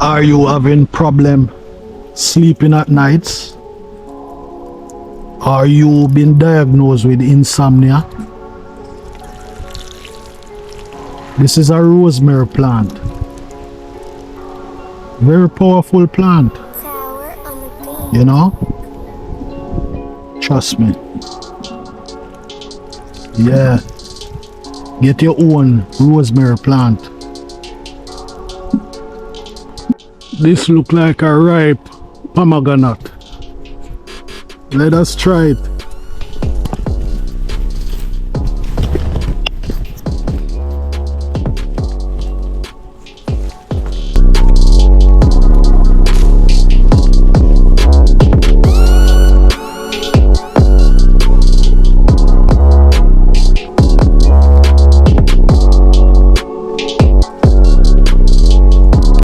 Are you having problem sleeping at nights? Are you been diagnosed with insomnia? This is a rosemary plant. Very powerful plant. You know? Trust me. Yeah. Get your own rosemary plant. This look like a ripe pomegranate. Let us try it.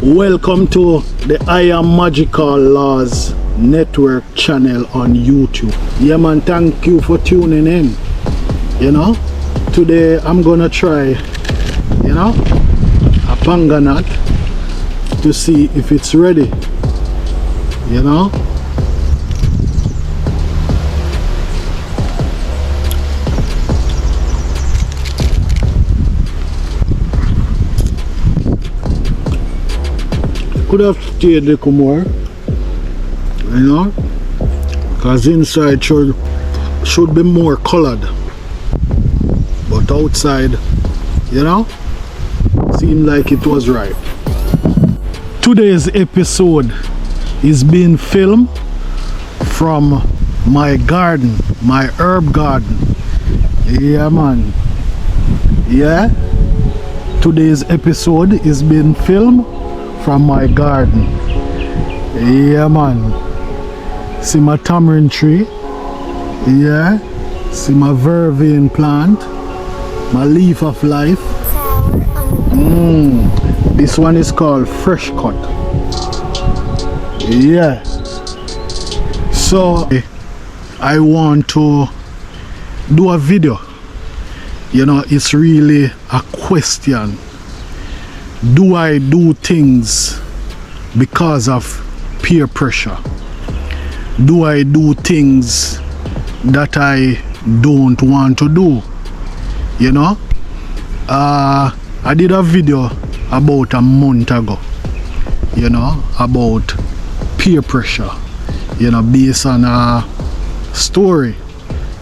Welcome to the I Am Magical Laws Network channel on YouTube. Yeah man, thank you for tuning in. You know, today I'm gonna try, you know, a panganut to see if it's ready. You know, could have stayed a little more, you know, because inside should be more colored, but outside, you know, seemed like it was right. Today's episode is being filmed from my garden, my herb garden. Yeah man, yeah, today's episode is being filmed from my garden. Yeah man, see my tamarind tree, yeah, see my vervain plant, my leaf of life. This one is called fresh cut. Yeah, so I want to do a video. You know, it's really a question. Do I do things because of peer pressure? Do I do things that I don't want to do? You know, I did a video about a month ago, you know, about peer pressure, you know, based on a story,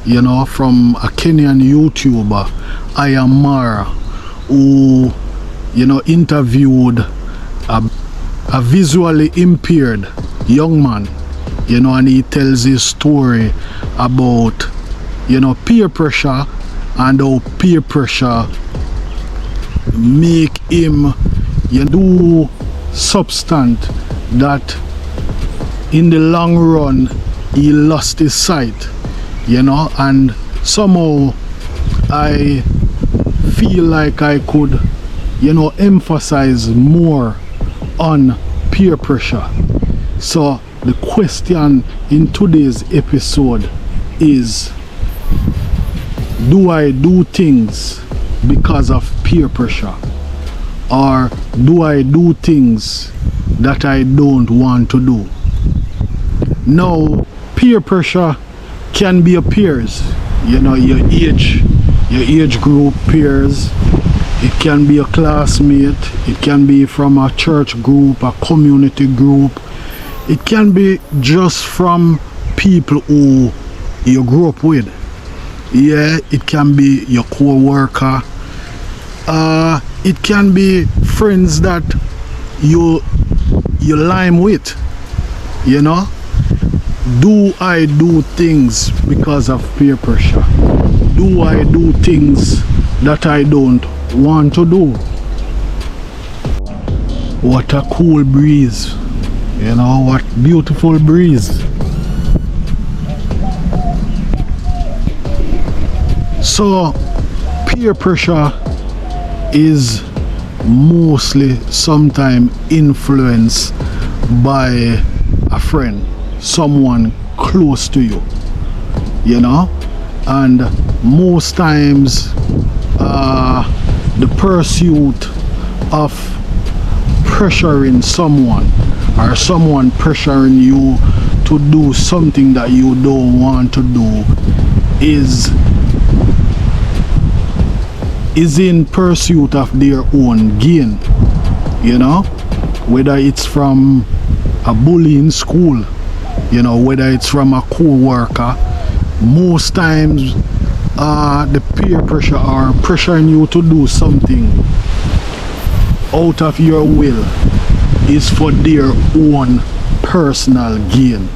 you know, from a Kenyan YouTuber, I Am Mara, who, you know, interviewed a visually impaired young man, you know, and he tells his story about, you know, peer pressure and how peer pressure make him, you know, do substance that in the long run he lost his sight, you know, and somehow I feel like I could, you know, emphasize more on peer pressure. So the question in today's episode is, do I do things because of peer pressure, or do I do things that I don't want to do? Now, peer pressure can be your peers, you know, your age group peers. It can be a classmate, it can be from a church group, a community group. It can be just from people who you grew up with. Yeah, it can be your co-worker. It can be friends that you lime with, you know. Do I do things because of peer pressure? Do I do things that I don't want to do? What a cool breeze, you know, what beautiful breeze. So peer pressure is mostly sometimes influenced by a friend, someone close to you, you know, and most times the pursuit of pressuring someone, or someone pressuring you to do something that you don't want to do, is in pursuit of their own gain, you know, whether it's from a bully in school, you know, whether it's from a co-worker. Most times the peer pressure are pressuring you to do something out of your will is for their own personal gain,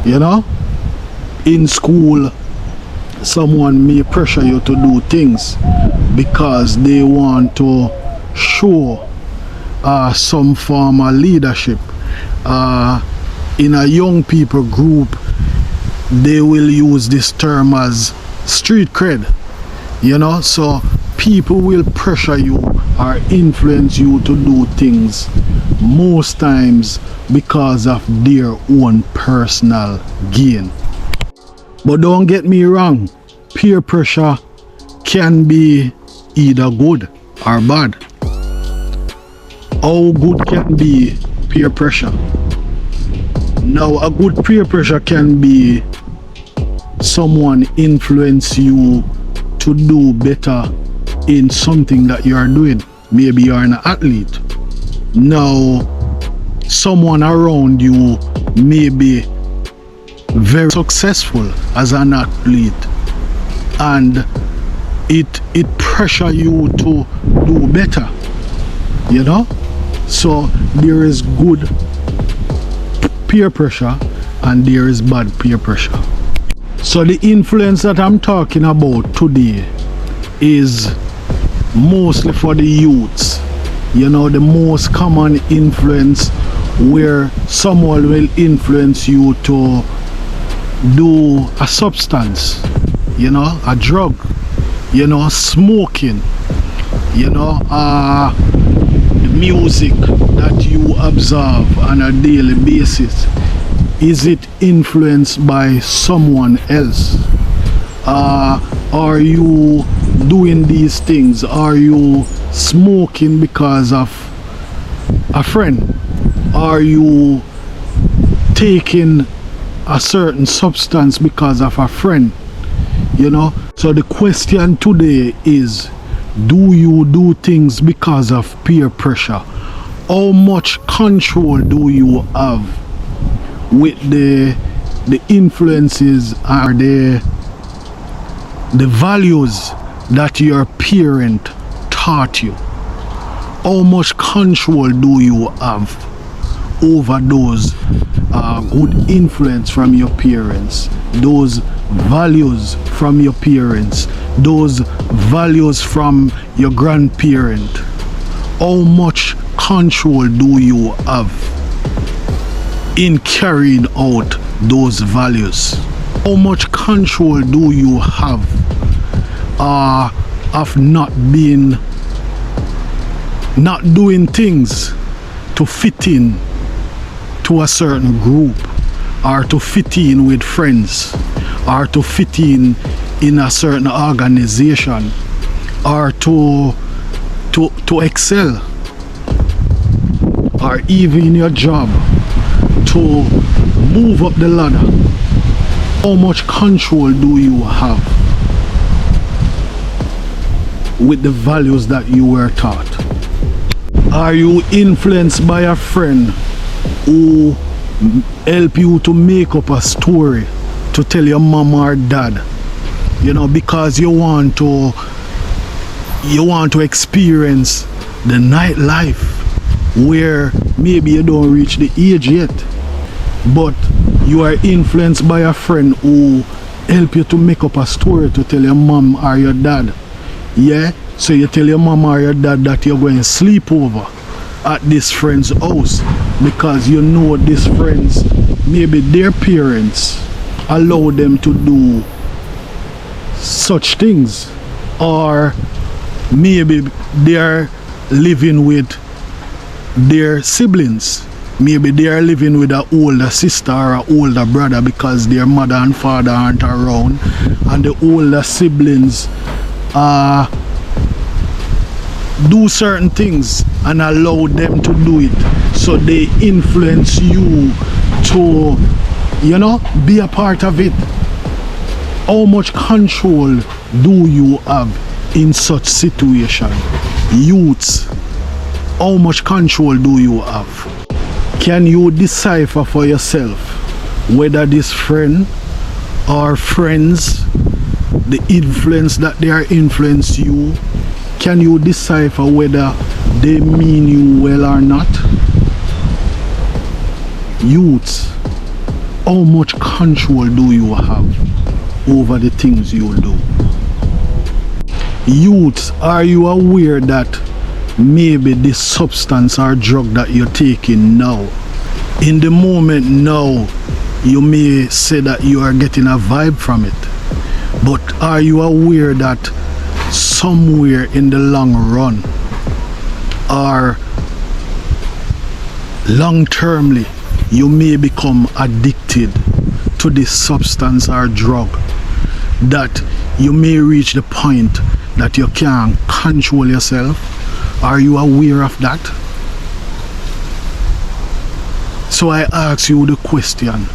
you know. In school, someone may pressure you to do things because they want to show some form of leadership. In a young people group, they will use this term as street cred, you know. So people will pressure you or influence you to do things most times because of their own personal gain. But don't get me wrong, peer pressure can be either good or bad. How good can be peer pressure? Now, a good peer pressure can be someone influence you to do better in something that you are doing. Maybe you are an athlete. Now, someone around you may be very successful as an athlete, and it pressure you to do better, you know. So there is good peer pressure and there is bad peer pressure. So the influence that I'm talking about today is mostly for the youths, you know, the most common influence where someone will influence you to do a substance, you know, a drug, you know, smoking, you know, the music that you observe on a daily basis. Is it influenced by someone else? Are you doing these things? Are you smoking because of a friend? Are you taking a certain substance because of a friend? You know, so the question today is, do you do things because of peer pressure? How much control do you have with the influences or the values that your parent taught you? How much control do you have over those good influence from your parents, those values from your parents, those values from your grandparent? How much control do you have in carrying out those values? How much control do you have of not doing things to fit in to a certain group, or to fit in with friends, or to fit in a certain organization, or to excel, or even in your job, to move up the ladder? How much control do you have with the values that you were taught? Are you influenced by a friend who help you to make up a story to tell your mom or dad, you know, because you want to experience the nightlife where maybe you don't reach the age yet, but you are influenced by a friend who help you to make up a story to tell your mom or your dad? Yeah, so you tell your mom or your dad that you're going to sleep over at this friend's house because you know these friends, maybe their parents allow them to do such things, or maybe they're living with their siblings. Maybe they are living with an older sister or an older brother because their mother and father aren't around, and the older siblings do certain things and allow them to do it, so they influence you to, be a part of it. How much control do you have in such situation? Youths, how much control do you have? Can you decipher for yourself whether this friend or friends, the influence that they are influence you, can you decipher whether they mean you well or not? Youths, how much control do you have over the things you do? Youths, are you aware that maybe this substance or drug that you're taking now, in the moment now, you may say that you are getting a vibe from it, but are you aware that somewhere in the long run or long termly you may become addicted to this substance or drug, that you may reach the point that you can't control yourself? Are you aware of that? So I ask you the question,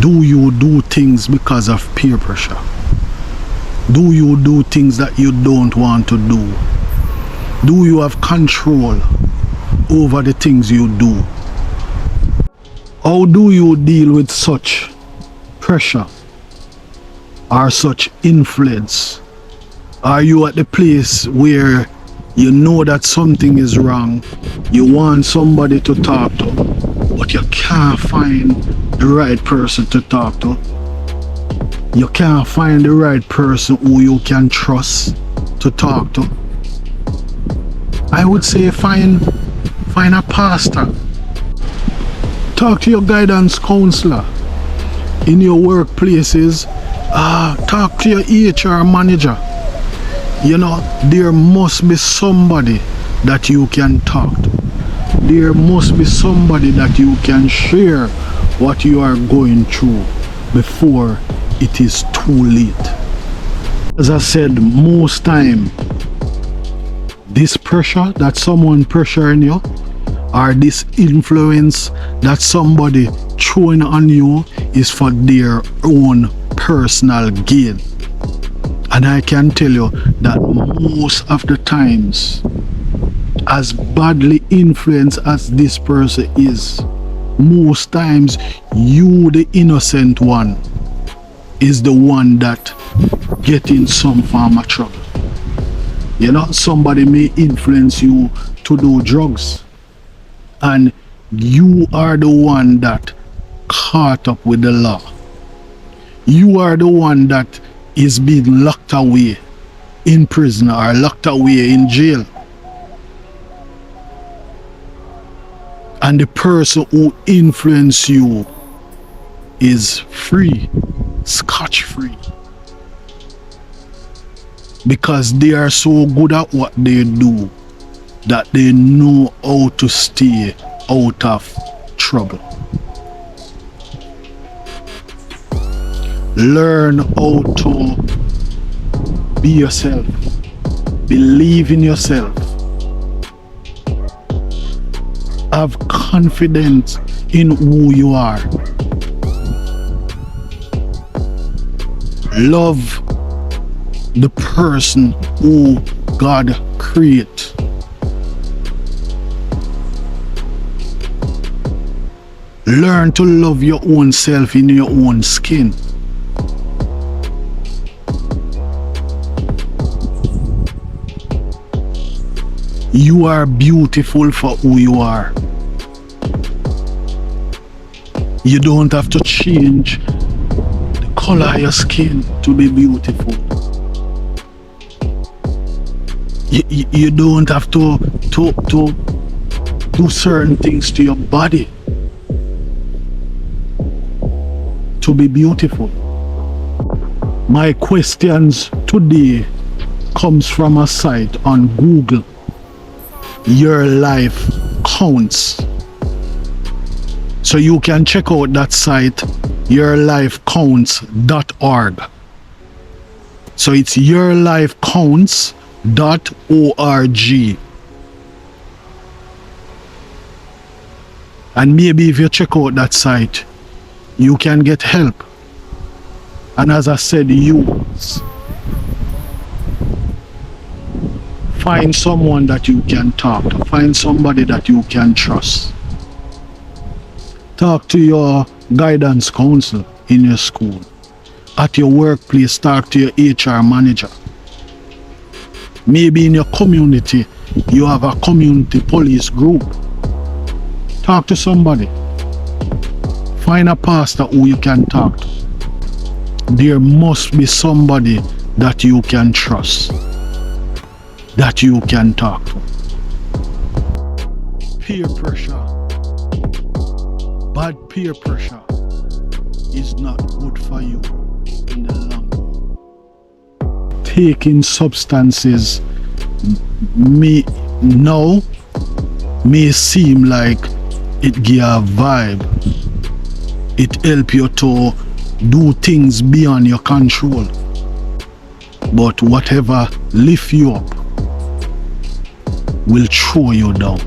do you do things because of peer pressure? Do you do things that you don't want to do? Do you have control over the things you do? How do you deal with such pressure or such influence? Are you at the place where you know that something is wrong, you want somebody to talk to, but you can't find the right person to talk to? You can't find the right person who you can trust to talk to? I would say find a pastor. Talk to your guidance counselor. In your workplaces, talk to your HR manager. There must be somebody that you can talk to. There must be somebody that you can share what you are going through before it is too late. As I said, most time, this pressure that someone pressuring you, or this influence that somebody throwing on you, is for their own personal gain. And I can tell you that most of the times, as badly influenced as this person is, most times you, the innocent one, is the one that get in some form of trouble. Somebody may influence you to do drugs, and you are the one that caught up with the law. You are the one that is being locked away in prison or locked away in jail. And the person who influenced you is free, scotch-free. Because they are so good at what they do that they know how to stay out of trouble. Learn how to be yourself. Believe in yourself. Have confidence in who you are. Love the person who God created. Learn to love your own self in your own skin. You are beautiful for who you are. You don't have to change the color of your skin to be beautiful. You don't have to do certain things to your body to be beautiful. My questions today comes from a site on Google. Your Life Counts. So you can check out that site, yourlifecounts.org. So it's yourlifecounts.org. And maybe if you check out that site, you can get help. And as I said, youths, find someone that you can talk to. Find somebody that you can trust. Talk to your guidance counsel in your school. At your workplace, talk to your HR manager. Maybe in your community, you have a community police group. Talk to somebody. Find a pastor who you can talk to. There must be somebody that you can trust, that you can talk to. Peer pressure, bad peer pressure is not good for you in the long run. Taking substances may seem like it give a vibe. It help you to do things beyond your control. But whatever lift you up will throw you down.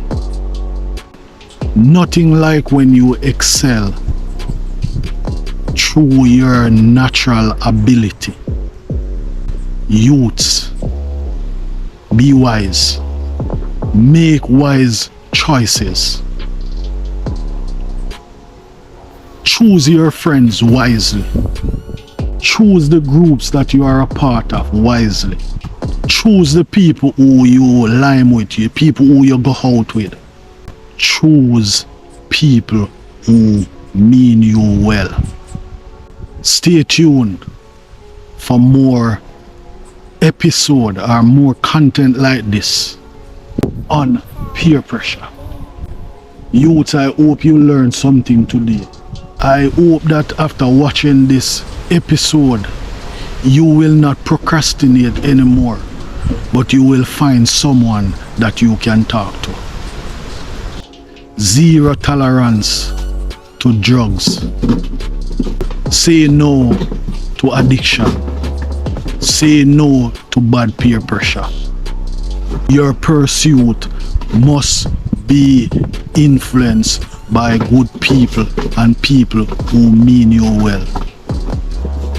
Nothing like when you excel through your natural ability. Youths, be wise. Make wise choices. Choose your friends wisely. Choose the groups that you are a part of wisely. Choose the people who you lime with, the people who you go out with. Choose people who mean you well. Stay tuned for more episode or more content like this on peer pressure. Youth, I hope you learned something today. I hope that after watching this episode, you will not procrastinate anymore, but you will find someone that you can talk to. Zero tolerance to drugs. Say no to addiction. Say no to bad peer pressure. Your pursuit must be influenced by good people and people who mean you well.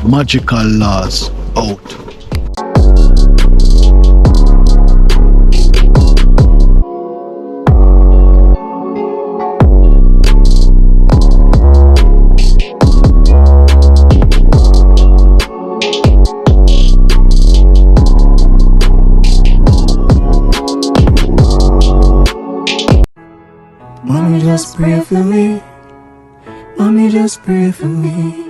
Magical Laws out. Mommy, just pray for me. Mommy, just pray for me.